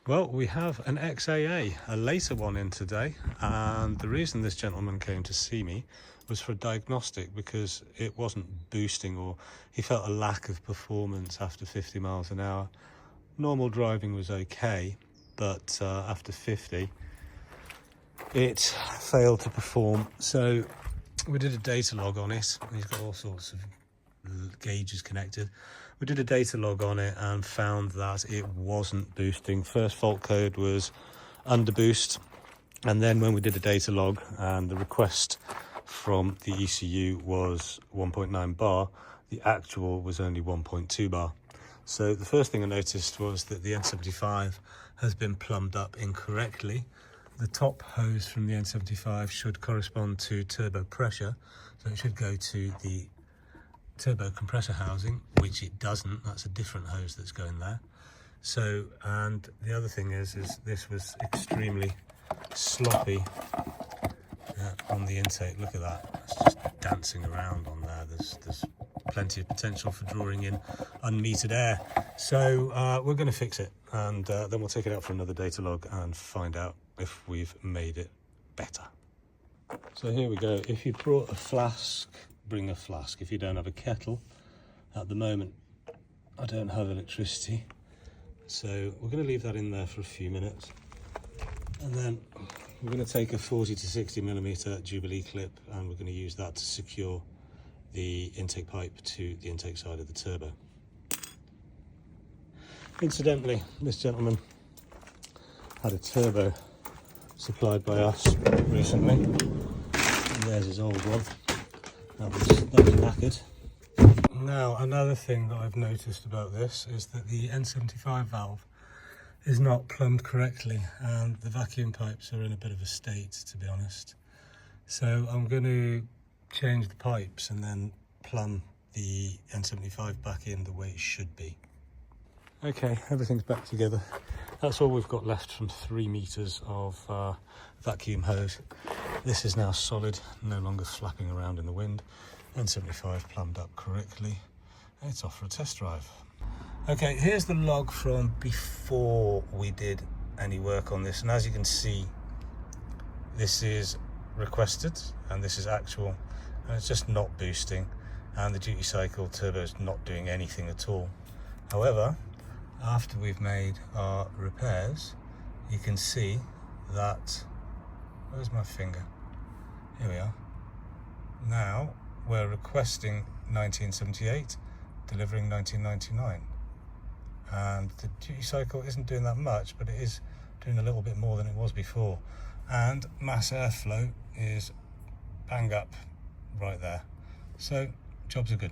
Well, we have an XAA, a later one in today, and the reason this gentleman came to see me was for a diagnostic because it wasn't boosting, or he felt a lack of performance after 50 miles an hour. Normal driving was okay, but after 50 it failed to perform. So we did a data log on it. He's got all sorts of gauges connected. We did a data log on it and found that it wasn't boosting. First fault code was under boost, and then when we did a data log and the request from the ECU was 1.9 bar, the actual was only 1.2 bar. So the first thing I noticed was that the N75 has been plumbed up incorrectly. The top hose from the N75 should correspond to turbo pressure, so it should go to the turbo compressor housing, which it doesn't. That's a different hose that's going there. So, and the other thing is this was extremely sloppy on the intake. Look at that, it's just dancing around on there. There's plenty of potential for drawing in unmetered air. So we're going to fix it, and then we'll take it out for another data log and find out if we've made it better. So here we go. If you brought a flask, bring a flask. If you don't have a kettle, at the moment I don't have electricity, so we're going to leave that in there for a few minutes, and then we're going to take a 40 to 60 millimeter Jubilee clip, and we're going to use that to secure the intake pipe to the intake side of the turbo. Incidentally, this gentleman had a turbo supplied by us recently, and there's his old one. That was knackered. Now, another thing that I've noticed about this is that the N75 valve is not plumbed correctly, and the vacuum pipes are in a bit of a state, to be honest. So I'm going to change the pipes and then plumb the N75 back in the way it should be. Okay, everything's back together. That's all we've got left from 3 meters of vacuum hose. This is now solid, no longer flapping around in the wind. N75 plumbed up correctly. It's off for a test drive. Okay, here's the log from before we did any work on this, and as you can see, this is requested and this is actual, and it's just not boosting, and the duty cycle turbo is not doing anything at all. However, after we've made our repairs, you can see that, where's my finger? Here we are. Now we're requesting 1978, delivering 1999. And the duty cycle isn't doing that much, but it is doing a little bit more than it was before. And mass airflow is bang up right there. So jobs are good.